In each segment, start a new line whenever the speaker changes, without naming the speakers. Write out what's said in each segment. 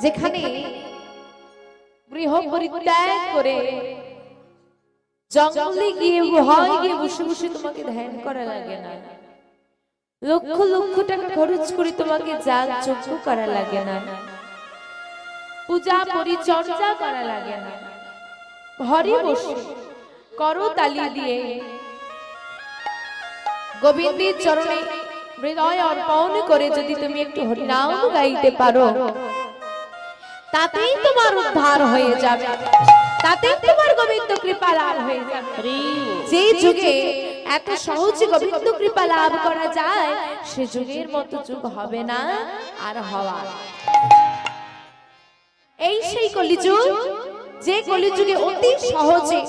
যেখানে গৃহ পরিত্যাগ করে জঙ্গলে গিয়ে গুহায় গিয়ে বসে বসে তোমাকে ধ্যান করা লাগে না, লক্ষ লক্ষ টাকা খরচ করে তোমাকে যাগ যজ্ঞ করা লাগে না, পূজা পরিচর্যা করা লাগে না, ঘরে বসে করতালি দিয়ে গোবিন্দের চরণে হৃদয় অর্পণ করে যদি তুমি একটু হরিনাম গাইতে পারো, তাতেই তোমার উদ্ধার হয়ে যাবে, তাতেই তোমার গোবিন্দ কৃপা লাভ হয়ে যাবে। যে যুগে এত সহজে গোবিন্দ কৃপা লাভ করা যায়, সে যুগের মতো যুগ হবে না আর হওয়া। এই সেই কলিযুগ, যে কলিযুগে অতি সহজে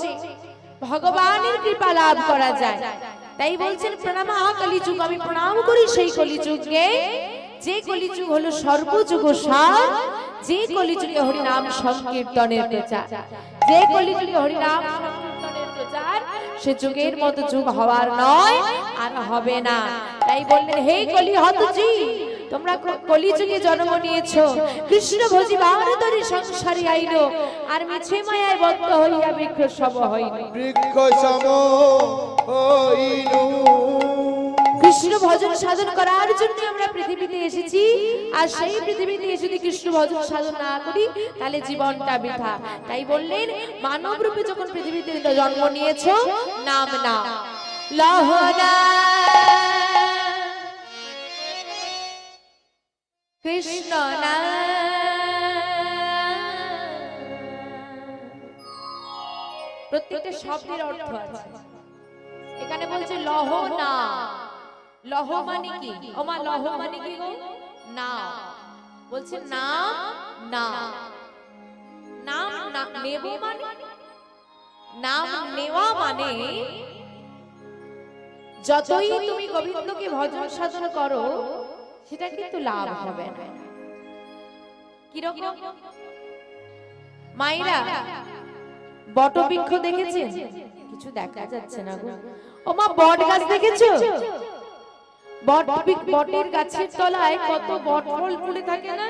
ভগবানের কৃপা লাভ করা যায়। তাই বলছেন প্রণাম কলিযুগ, আমি প্রণাম করি সেই কলিযুগকে, যে কলিযুগ হলো সর্বযুগ সার, যে কলিযুগে হরিনাম সংকীর্তনের প্রচার, যে কলিযুগে হরিনাম সংকীর্তনের প্রচার, সে যুগের মতো যুগ হওয়ার নয় আর হবে না। তাই বললেন হে কলি হতজি, তোমরা কলিযুগে জন্ম নিয়েছো, কৃষ্ণ ভজি বারতরি সংসারে আইলো, আর মিছে মায়ায় বদ্ধ হইয়া বৃক্ষ সম হইল,
বৃক্ষ সম হইল।
কৃষ্ণ ভজন সাধন করার জন্য আমরা পৃথিবীতে এসেছি, আর সেই পৃথিবীতে যদি কৃষ্ণ ভজন সাধন না করি তাহলে জীবনটা বৃথা। তাই বললেন মানব রূপে যখন পৃথিবীতে জন্ম নিয়েছো, নাম না লহনা কৃষ্ণ না, প্রত্যেকটা শব্দের অর্থ আছে। এখানে বলছে লহ না, লহ মানে কি? ওমা লহ মানে কি গো? না। বলছে নাম না, নাম না নেব মানে, নাম নেওয়া মানে যতই তুমি গোবিন্দকে ভজন সাধন করো সেটা কিন্তু লাভ হবে না। কিরকম? মায়েরা বটবৃক্ষ দেখেছেন? কিছু দেখা যাচ্ছে না গো। ওমা বট গাছ দেখেছো? বটের গাছের তলায় কত বট ফল ফুলে থাকে না?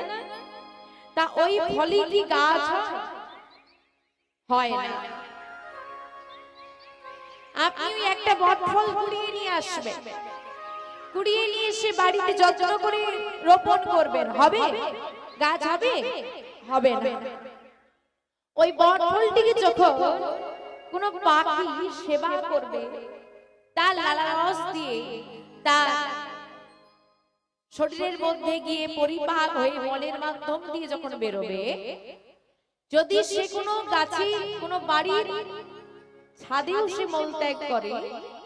তা ওই ফলই কি গাছ হয় না? আপনি একটা বট ফল কুড়িয়ে নিয়ে আসবেন, কুড়িয়ে নিয়ে এসে বাড়িতে যত্ন করে রোপণ করবেন, হবে? গাছ হবে? হবে না। ওই বট ফলটিকে যখন কোনো পাখি সেবা করবে, তার লালা রস দিয়ে তার শরীরের মধ্যে গিয়ে পরিপাক হয়ে মলের মাধ্যম দিয়ে যখন বেরোবে, যদি সে কোনো গাছে কোনো বাড়ির ছাদেও সে মলত্যাগ করে,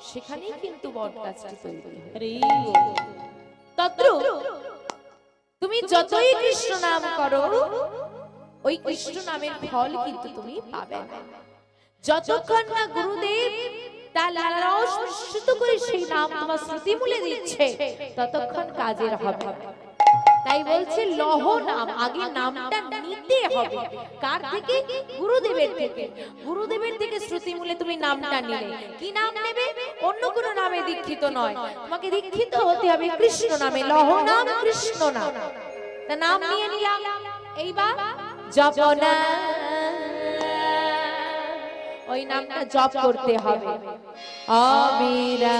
সেখানেই কিন্তু বট গাছটি তৈরি হয়। তদ্রূপ তুমি যতই কৃষ্ণ নাম করো, ওই কৃষ্ণ নামের ফল কিন্তু তুমি পাবে না, যতক্ষণ না গুরুদেব তার লালা রস মিশ্রিত করে সেই নাম তোমার স্মৃতি মূলে দিচ্ছে, ততক্ষণ কাজের হবে। তাই বলছে লহ নাম, আগে নামটা নিতে হবে। কার থেকে? গুরুদেবের থেকে। গুরুদেবের থেকে শ্রুতি মূলে তুমি নামটা নিলে, কি নাম নেবে? অন্য কোন নামে দীক্ষিত নয়, তোমাকে দীক্ষিত হতে হবে কৃষ্ণ নামে। লহ নাম কৃষ্ণ নাম, তা নাম নিয়ে নিলাম, এইবার জপনা, ওই নামটা জপ করতে হবে অবিরা।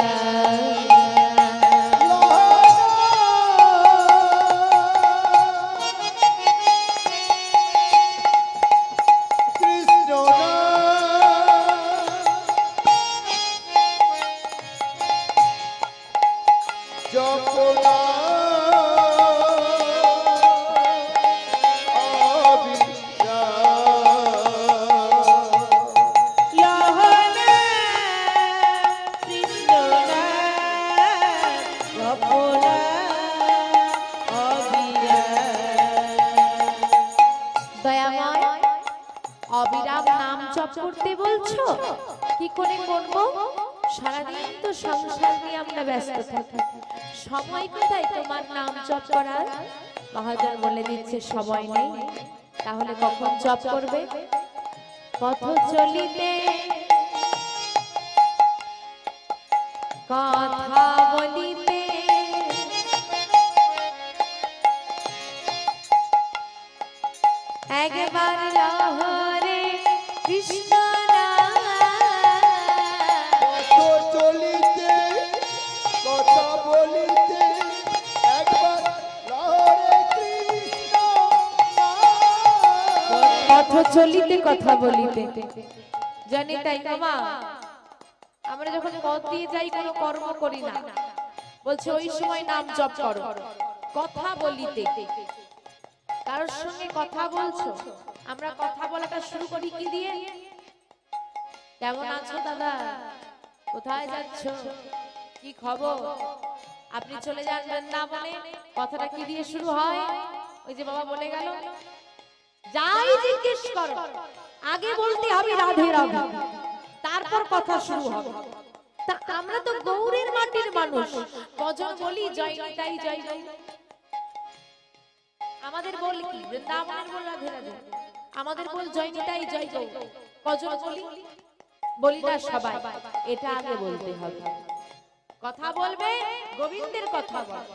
অবিরাম নাম জপ করতে বলছো, কি করে করব? সারাদিন তো সংসার নিয়ে আমরা ব্যস্ত থাকি, সময় কোথায় তোমার নাম জপ করার? মহাজন বলে দিচ্ছে সময় নেই। তাহলে কখন জপ করবে? পথ চলিতে কথা বলিতে একবার লহরে কৃষ্ণ নাম
পথ চলিতে কথা বলিতে একবার লহরে কৃষ্ণ নাম।
পথ চলিতে কথা বলিতে জানি তাই মামা আমরা যখন পথ দিয়ে যাই কোনো কর্ম করি না বলছে ওই সময় নাম জপ করো কথা বলিতে কারোর সঙ্গে কথা বলছো আমরা কথা বলাটা শুরু করি কি দিয়ে কেমন আছো দাদা কোথায় যাচ্ছ কি খবর আপনি চলে যান বৃন্দাবনে কথাটা কি দিয়ে শুরু হয় ওই যে বাবা বলে গেল যাই জিজ্ঞেস করো আগে বলতে হবে রাধে রাধে তারপর কথা শুরু হবে তা আমরা তো গৌরের মাটির মানুষ কজন বলি জয় নিতাই জয় জয় আমাদের বল কি বৃন্দাবনের বল রাধে রাধে আমাদের বল জয় নিতাই জয় জয় কজন বলি বলি না সবাই এটা আগে বলতে হবে কথা বলবে গোবিন্দের কথা বল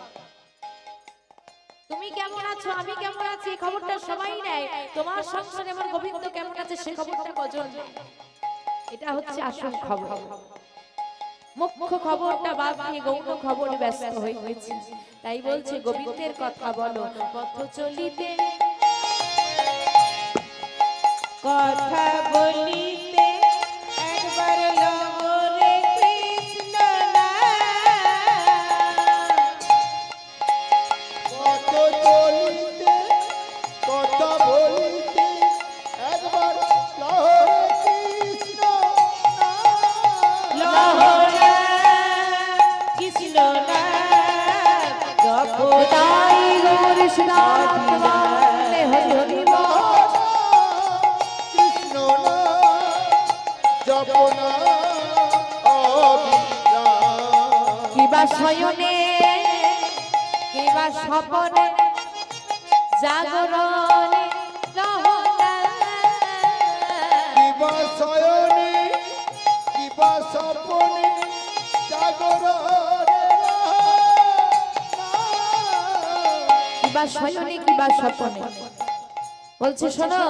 তুমি কেমন আছো আমি কেমন আছি এই খবরটা সবাই নেয় তোমার সংসারে আমার গোবিন্দ কেমন আছে সে খবরটা কজন এটা হচ্ছে আসল খবর মুখ্য খবরটা বাদ দিয়ে গৌণ খবরে ব্যস্ত হয়ে গেছে তাই বলছে গোবিন্দের কথা বলো পথ চলিতে
কথা বলিতে একবার লহরে কৃষ্ণ
পথ চলিতে কথা বলিতে একবার লহরে কৃষ্ণ নাম।
লহরে কৃষ্ণ জপ
তাই গৌর শ্রীনাথ বন্দে হরি হরি বল
কৃষ্ণ নাম জপনা অবিরাম।
কিবা শয়নে কিবা স্বপনে জাগরণে লহরা
কিবা শয়নে কিবা স্বপনে জাগরণে
কিবা শয়নে কিবা স্বপনে বলছে শোনো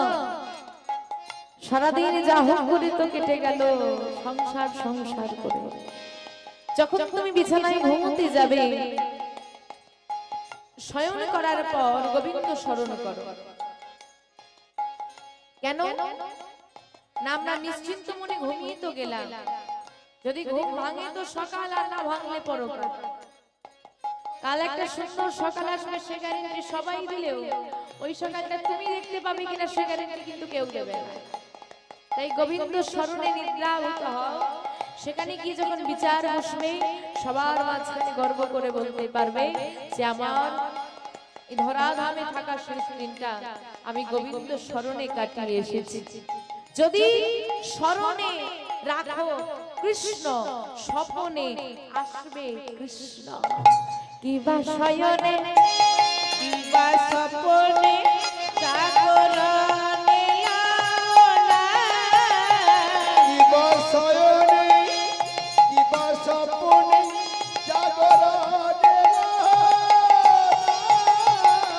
সারাদিন যা হোক করে তো কেটে গেল সংসার সংসার করে যখন তুমি বিছানায় ঘুমোতে যাবে শয়ন করার পর গোবিন্দ স্মরণ করো কেন না আমরা নিশ্চিন্ত মনে ঘুমিয়ে তো গেলাম যদি ঘুম ভাঙে তো সকাল আর না ভাঙলে পরকাল কাল একটা সুন্দর সকাল আসবে সে গ্যারেন্টি সবাই দিলেও ওই সকালটা তুমি দেখতে পাবে কিনা সে গ্যারেন্টি কিন্তু কেউ দেবে না তাই গোবিন্দ স্মরণে নিদ্রাভূত হও সেখানে গিয়ে যখন বিচার বসবে সবার মাঝখানে গর্ব করে বলতে পারবে যে আমার এই ধরাধামে থাকা শেষ দিনটা আমি গোবিন্দ স্মরণে কাটিয়ে এসেছি যদি স্মরণে রাখো কৃষ্ণ স্বপনে আসবে কৃষ্ণ কিবা শয়নে
কিবা স্বপনে জাগরণে লাওলা
কিবা শয়নে কিবা স্বপনে জাগরণে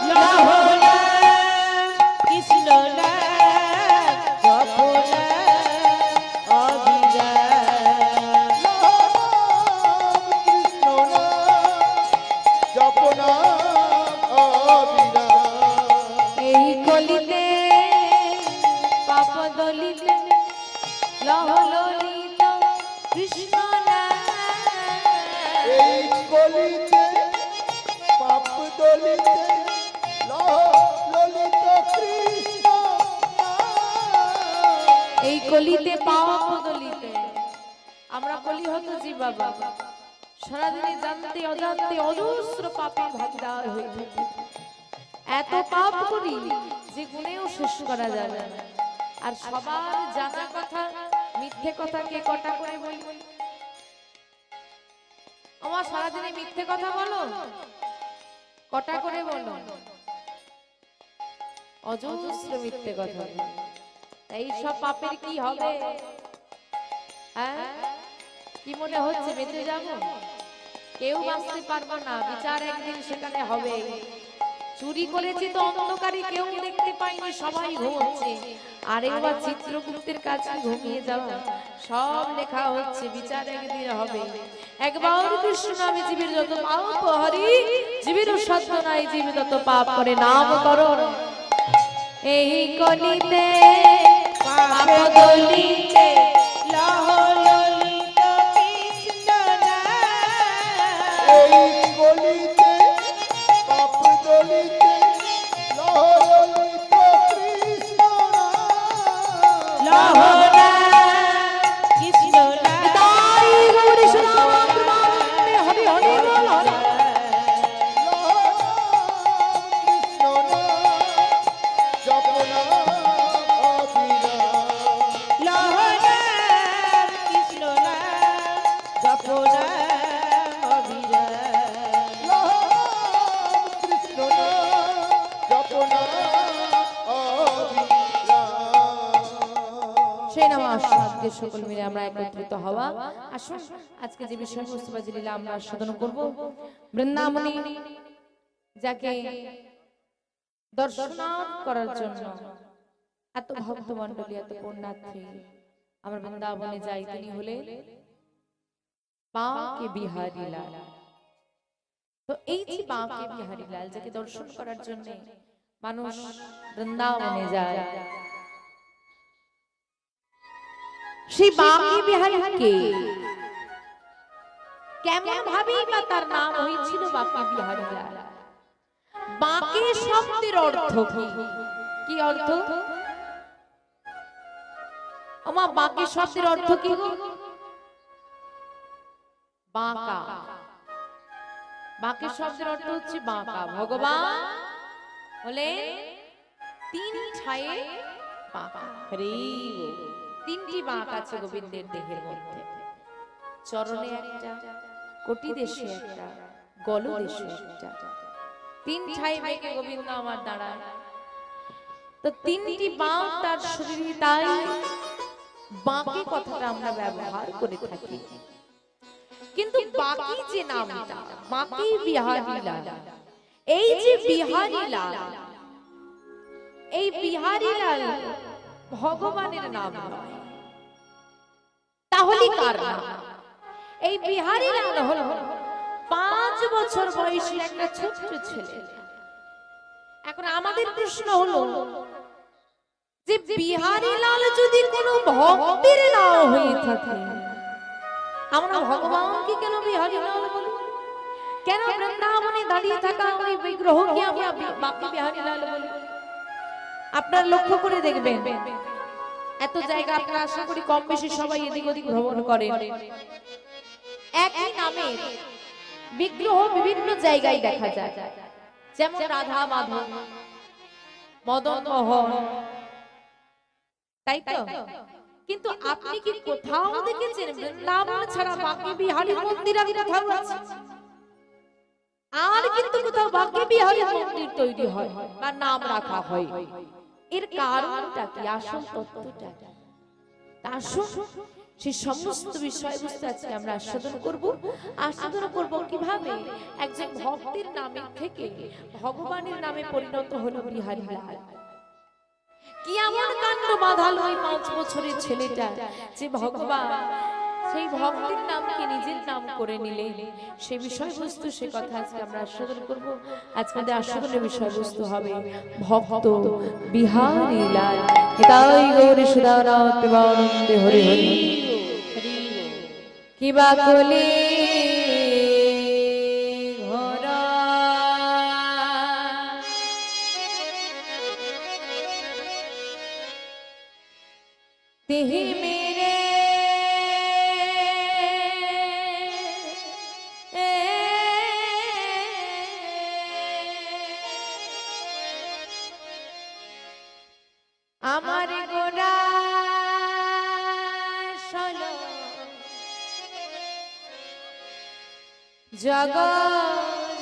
লহরা কৃষ্ণ জপনা অবিরাম
কৃষ্ণ নাম জপনা অবিরাম।
এই কলিতে পাপ দলিতে লহললিত কৃষ্ণ নাম
এই কলিতে পাপ দলিতে ললিত কৃষ্ণ নাম।
এই কলিতে পাপ দলিতে আমরা কলি হতো জি বাবা সারাদিনে জানতে অজান্তে অজস্র পাপে ভাগিদার হয়ে থাকি এত পাপ করি যে গুণেও শেষ করা যাবে না আর সবার জানা কথা মিথ্যে কথাকে কটা করে বলি আমার সারাদিনে মিথ্যে কথা বলো কটা করে বলো অজস্র মিথ্যে কথা বলো তাই সব পাপের কি হবে হ্যাঁ কি মনে হচ্ছে বেঁচে যাব কেউ বাঁচতে পারবো না বিচার একদিন সেখানে হবে চুরি করেছে তো অন্ধকারে কেউ দেখতে পায়নি, সবাই ঘুমোচ্ছে। আর একবার চিত্রগুপ্তের কাছে ঘুমিয়ে যাওয়া, সব লেখা হচ্ছে, বিচার একদিন হবে। একবার কৃষ্ণ নামে জীবের যত পাপ হরি, জীবের সত্য নাই, জীবে তত পাপ করে নাম করো। এই কলিতে পাপ দলিতে
লহ ললিত কৃষ্ণ নাম।
এই গলিতে পাপ দলিতে ললিত কৃষ্ণ নাম।
লহ নাম কৃষ্ণ নাম।
তাই গৌরী সুনাম প্রেমানন্দে হরি হরি বল হরি।
কৃষ্ণ নাম জপনা অবিরাম।
লহ নাম কৃষ্ণ নাম জপনা অবিরাম।
কৃষ্ণ নাম জপনা অবিরাম।
সেই নাম আজকে সকল মিলে আমরা একত্রিত হওয়া। আসুন আজকে যে বিষয়বস্তু বা যে লীলা আমরা আস্বাদন করব, বৃন্দাবনী যাকে দর্শন করার জন্য এত ভক্ত মণ্ডলী, এত পুণ্যার্থী আমরা বৃন্দাবনে যাই, তিনি হলেন বাঁকে বিহারী লাল। তো এই যে বাঁকে বিহারী লাল, যাকে দর্শন করার জন্য মানুষ বৃন্দাবনে যায়, সেই বাঁকে বিহারী কে, কেমন ভাবেই বা তার নাম হয়েছিল বাঁকে বিহারী লাল? বাঁকে শব্দের অর্থ কি? কি অর্থ? আমা বাঁকে শব্দের অর্থ কি গো? বাঁকা। বাঁকে শব্দের অর্থ হচ্ছে বাঁকা। ভগবান হলে তিন ছায়ে বাঁকা। তিনটি বাঁক আছে গোবিন্দের দেহের মধ্যে, চরণে একটা, কোটি দেশে একটা, গল দেশে একটা। তিন ছায়ে বেঁকে গোবিন্দ আমার দাঁড়ায়। তো তিনটি বাঁক তার শরীরে, তাই বাঁকে কথাটা আমরা ব্যবহার করে থাকি। কিন্তু বাকি যে নামটা বাঁকে বিহারী লাল, এই যে বিহারী লাল, এই বিহারী লাল ভগবানের নাম নয়, তাহলে কার নাম? এই বিহারী লাল হলো 5 বছর বয়সী একটা ছোট্ট ছেলে। এখন আমাদের প্রশ্ন হলো যে বিহারী লাল যদি কোনো ভক্তের নাম হয়ে থাকে, আমরা ভগবানকে কেন বিহারী লাল বলি? কেন বৃন্দাবনে দাঁড়িয়ে থাকা ওই বিগ্রহকে আমরা বাঁকে বিহারী লাল বলি? আপনারা লক্ষ্য করে দেখবেন, এত জায়গা আপনারা আশা করি কম বেশি সবাই এদিক ওদিক ভ্রমণ করেন, একই নামে বিগ্রহ বিভিন্ন জায়গায় দেখা যায়, যেমন রাধা মাধব, মদন মোহন, তাই তো? কিন্তু আপনি কি কোথাও দেখেছেন বৃন্দাবন ছাড়া বাঁকে বিহারী মন্দির আর কোথাও আছে? আর কিন্তু কোথাও বাঁকে বিহারী মন্দির তৈরি হয় বা নাম রাখা হয়। এর কারণটা কি, আসল তত্ত্বটা কি? আসুন সেই সমস্ত বিষয়বস্তু আজকে আমরা আস্বাদন করব কিভাবে একজন ভক্তের নামে থেকে ভগবানের নামে পরিণত হলো বিহারী লাল। কি এমন কাণ্ড বাঁধালো ওই 5 বছরের ছেলেটা যে ভগবান সেই ভক্তের নামকে নিজের নাম করে নিলেন? সে বিষয়বস্তু, সে কথা আজকে আমরা আস্বাদন করব। আজকে আমাদের আস্বাদনের বিষয়বস্তু হবে ভক্ত বিহারী লাল। তাই গৌরী সুধানাথ প্রেমানন্দে হরি হরি। কিবা কলি ঘোরা তিহি মেরে আমার গোরা সলো জগ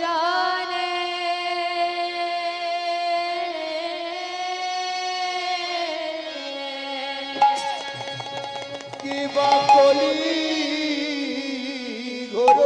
জানে
কিবা কলি ঘোর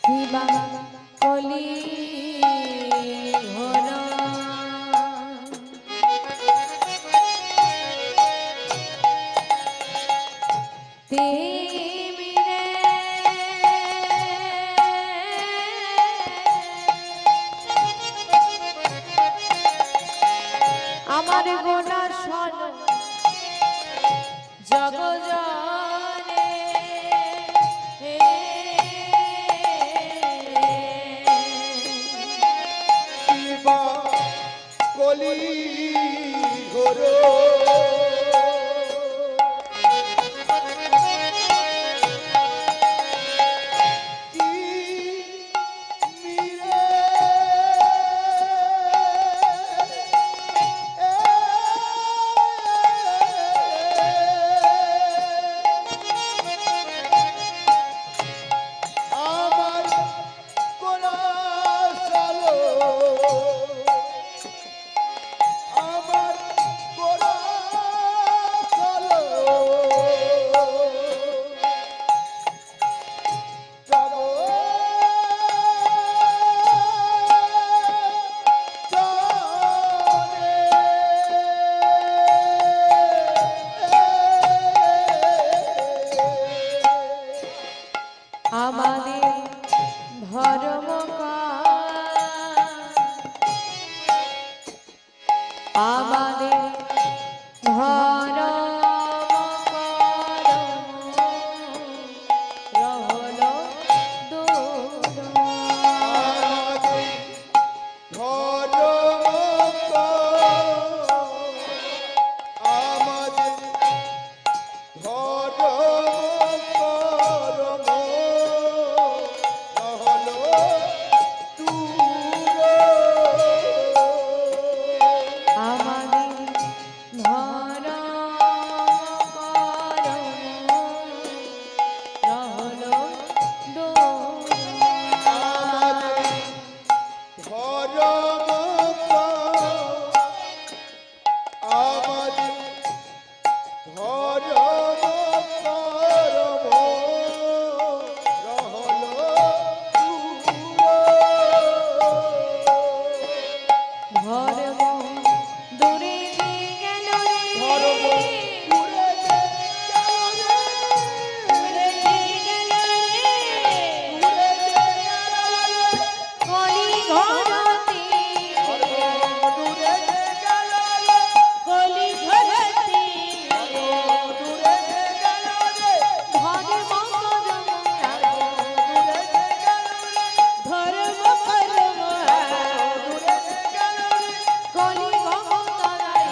কিবা কলি ঘন তিমিরে আমার গোনা শোন জগজনে
কিবা কলি ঘোর আমার কোনা চলো আমার কোনা চলো যাব
আমাদের ধর্ম আমাদের ধর্ম রহল দূর
আমাদের
ধর্ম দূরে গেল কলি ঘরতে
কলি ঘরতে
ধর্ম
ধর্ম কর্ম
কলি ভবতারাই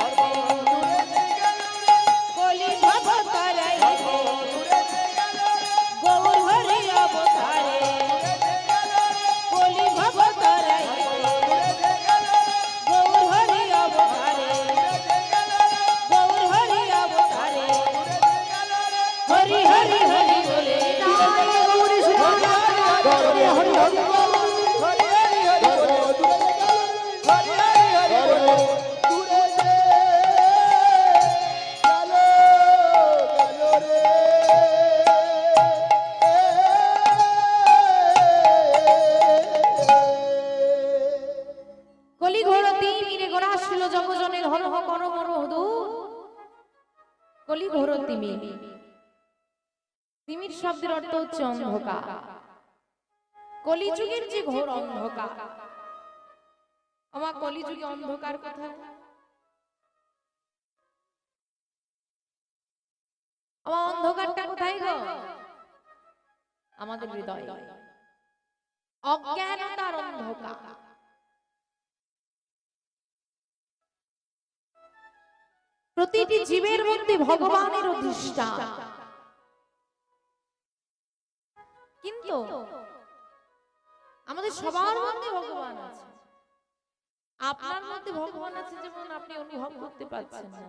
কলি ভবতারাই গৌর হরি অবতারে কলি ভবতারাই গৌর হরি অবতারে গৌর হরি অবতারে হরি হরি হরি বলে
কলি ঘোরতি মিরে গোরাশিল জগজনের হরহ করমর হুদুর কলি ঘোর তিমি তিমির শব্দের অর্থ হচ্ছে অন্ধকার কলিযুগের যে ঘোর অন্ধকার আমার কলিযুগে অন্ধকার কোথায় আমার অন্ধকারটা কোথায় গো আমাদের হৃদয় অজ্ঞানতার অন্ধকার প্রতিটি জীবের মধ্যে ভগবানের অধিষ্ঠান কিন্তু আমাদের সবার মধ্যে ভগবান আছে আপনার মধ্যে ভগবান আছে যেমন আপনি অনুভব করতে পারছেন না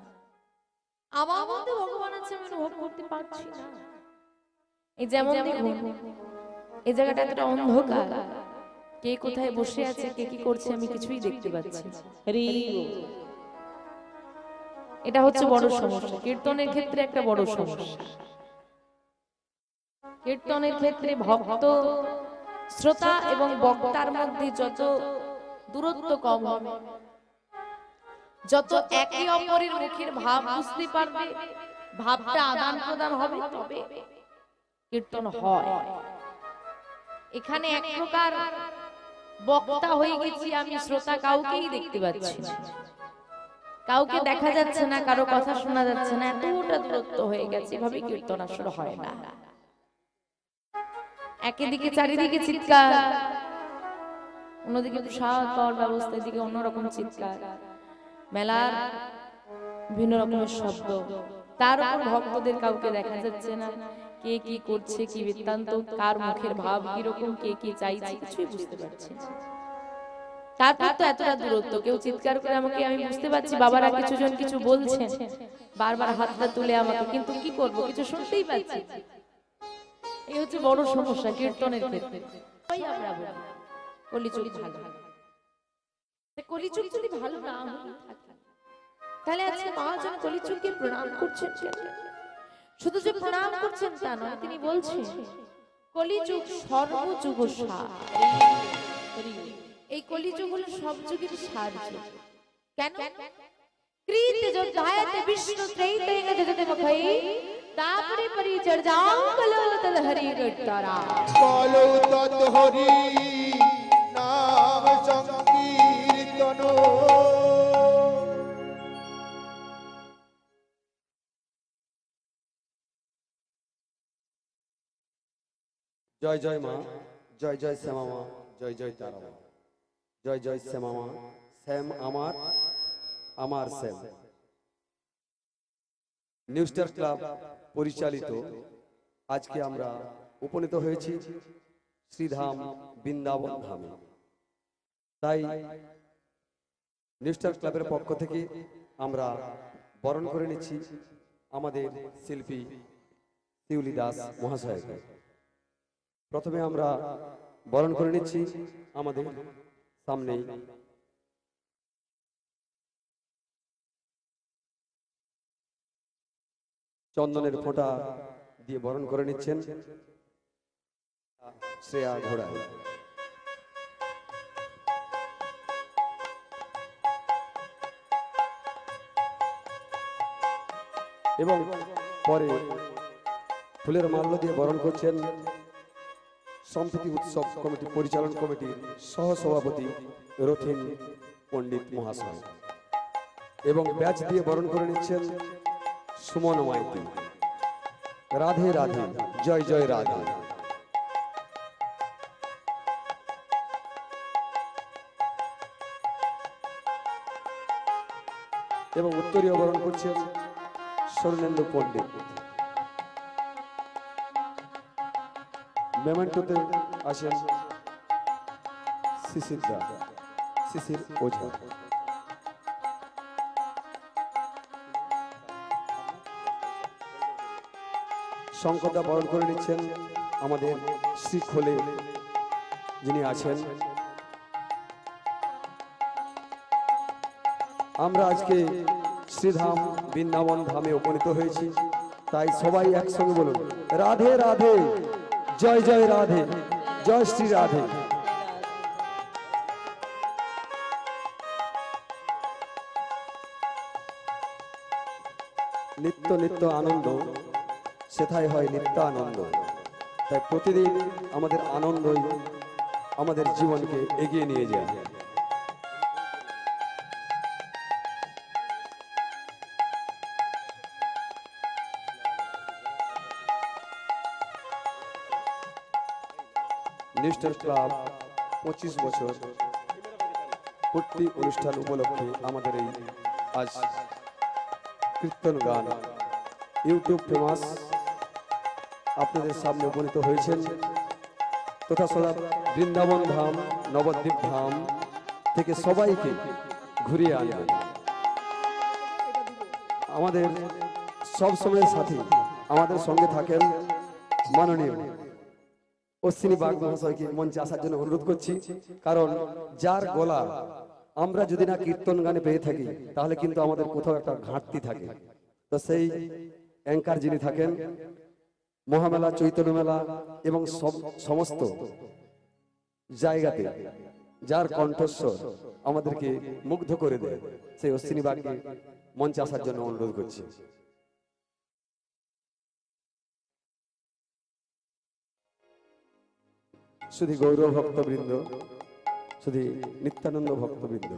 আমার মধ্যে ভগবান আছে আমি অনুভব করতে পারছি না এই যেমন দেখুন এই জায়গাটা এতটা অন্ধকার কে কোথায় বসে আছে কে কি করছে আমি কিছুই দেখতে পাচ্ছি
হরি
এটা হচ্ছে বড় সমস্যা কীর্তনের ক্ষেত্রে একটা বড় সমস্যা কীর্তনের ক্ষেত্রে ভক্ত শ্রোতা এবং বক্তার মধ্যে যত দূরত্ব কম হবে, যত একে অপরের মুখের ভাব বুঝতে পারবে, ভাবটা আদান প্রদান হবে, তবে কীর্তন হয়। এখানে এক প্রকার বক্তা হয়ে গেছি আমি, শ্রোতা কাউকেই দেখতে পাচ্ছি না, কাউকে দেখা যাচ্ছে না, কারো কথা শোনা যাচ্ছে না, এতটা দূরত্ব হয়ে গেছে। এভাবে কীর্তন আসলে হয় না। একদিকে চারিদিকে চিৎকার, অন্যদিকে প্রসাদ পাওয়ার ব্যবস্থা, এদিকে অন্যরকম চিৎকার, মেলার বিভিন্ন রকমের শব্দ, তার উপর ভক্তদের কাউকে দেখা যাচ্ছে না, কে কি করছে, কি বৃত্তান্ত, কার মুখের ভাব কিরকম, কে কি চাইছে, কিছুই বুঝতে পারছি না। তারপর তো এতটা দূরত্ব, কেউ চিৎকার করে আমাকে, আমি বুঝতে পারছি বাবারা কিছু জন কিছু বলছেন, বারবার হাতটা তুলে আমাকে, কিন্তু কি করব, কিছু শুনতেই পাচ্ছি। এই হচ্ছে বড় সমস্যা কীর্তনের ক্ষেত্রে। ওই আমরা বলি কলিযুগ ভালো, কলিযুগ যদি ভালো না হয়ে থাকে, তাহলে আজকে মহাজন কলিযুগকে প্রণাম করছেন কেন? শুধু যে প্রণাম করছেন তা নয়, তিনি বলছেন কলিযুগ সর্বযুগ সার। এই কলিযুগ হলো সব যুগের সার যুগ। কেন? কৃত যোদ্ধায়তে বিষ্ণু ত্রৈতেন জগতে মুখৈ তাপরে পরিচর্যাং কলো তদ হরি গট্টারা
কলো তদ হরি নাম সংকীর্তন।
জয় জয় মা, জয় জয় শ্যামা মা, জয় জয় তারা মা, জয় জয় শ্যামা মা। শ্যাম আমার, আমার শ্যাম। নিউ স্টার ক্লাব পরিচালিত আজকে আমরা উপনীত হয়েছি শ্রীধাম বৃন্দাবন ধামে। তাই নিউ স্টার ক্লাবের পক্ষ থেকে আমরা বরণ করে নিচ্ছি আমাদের শিল্পী শিউলি দাস মহাশয়কে। প্রথমে আমরা বরণ করে নিচ্ছি আমাদের সামনে চন্দনের ফোঁটা দিয়ে বরণ করে নিচ্ছেন শ্রেয়া ঘোড়া। এবং পরে ফুলের মাল্য দিয়ে বরণ করছেন সম্প্রীতি উৎসব কমিটি পরিচালন কমিটির সহসভাপতি রথিন পণ্ডিত মহাশয়। এবং ব্যাচ দিয়ে বরণ করে নিচ্ছেন সুমন মাইতি। রাধে রাধে, জয় জয় রাধে। এবং উত্তরীয় বরণ করছেন স্বর্ণেন্দু পণ্ডিত। মেমেন্টোতে আসেন শিশির দা, শিশির ওঝা। শঙ্করদা বরণ করে নিচ্ছেন আমাদের শ্রীখোলে যিনি আছেন। আমরা আজকে শ্রীধাম বৃন্দাবন ধামে উপনীত হয়েছি, তাই সবাই একসঙ্গে বলুন রাধে রাধে, জয় জয় রাধে, জয় শ্রী রাধে। নিত্য নিত্য আনন্দ, সেথায় হয় নিত্য আনন্দ। তাই প্রতিদিন আমাদের আনন্দই আমাদের জীবনকে এগিয়ে নিয়ে যায়। নিউ স্টার ক্লাব 25 বছর পূর্তি অনুষ্ঠান উপলক্ষে আমাদের এই আজ কীর্তন গান ইউটিউব ফেমাস আপনাদের সামনে উপনীত হয়েছেন। তথা সদা বৃন্দাবন ধাম নবদ্বীপ ধাম থেকে সবাইকে ঘুরিয়ে আনবেন। আমাদের সব সময়ের সাথী আমাদের সঙ্গে থাকেন মাননীয় অশ্বিনী বাগ মহাশয়কে মঞ্চে আসার জন্য অনুরোধ করছি। কারণ যার গলা আমরা যদি না কীর্তন গানে পেয়ে থাকি, তাহলে কিন্তু আমাদের কোথাও একটা ঘাটতি থাকে। তো সেই অ্যাঙ্কার যিনি থাকেন মহামেলা, চৈতন্য মেলা এবং সমস্ত জায়গাতে যার কণ্ঠস্বর আমাদেরকে মুগ্ধ করে দেয়, সেই অশ্বিনী বাগকে মঞ্চে আসার জন্য অনুরোধ করছি। শুধু গৌর ভক্তবৃন্দ, শুধু নিত্যানন্দ ভক্তবৃন্দ,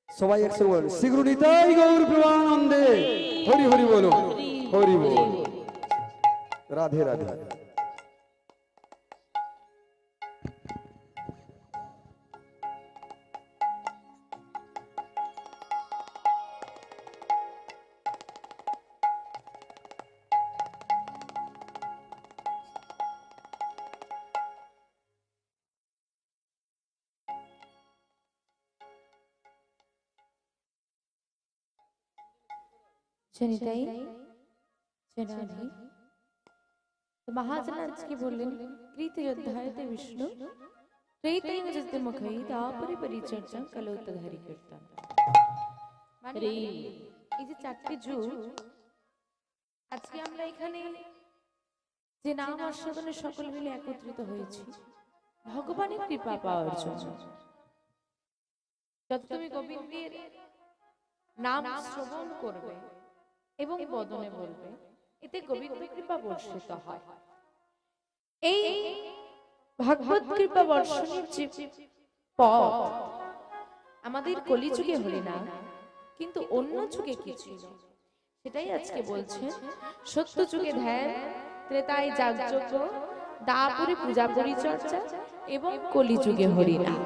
সবাই একসঙ্গে বলেন শ্রী নিতাই গৌর প্রেমানন্দে হরি হরি বলো, হরি বল, রাধে রাধে।
জনিতাই জনাধি তো মহাজন আজকে বললেন কৃত যোদ্ধায়তে বিষ্ণু ত্রৈতৈব যস্তে মুখৈ তাপরে পরিচর্যা কলৌতধারী কীর্তন। মানে এই যে চারটি যুগ আজকে আমরা এখানে যে নাম আস্বাদনে সকল মিলে একত্রিত হয়েছি ভগবানের কৃপা পাওয়ার জন্য। যত তুমি গোবিন্দের নাম শ্রবণ করবে এবং বদনে বলবে, এতে গোবিন্দ কৃপা বর্ষিত হয়। এই ভাগবত কৃপা বর্ষণের যে পথ আমাদের কলিযুগে হলে না, কিন্তু অন্য যুগে কি ছিল সেটাই আজকে বলছেন। সত্য যুগে ধ্যান, ত্রেতায় যাগযজ্ঞ, দাপুরে পূজা পরিচর্যা এবং কলিযুগে হরিনাম।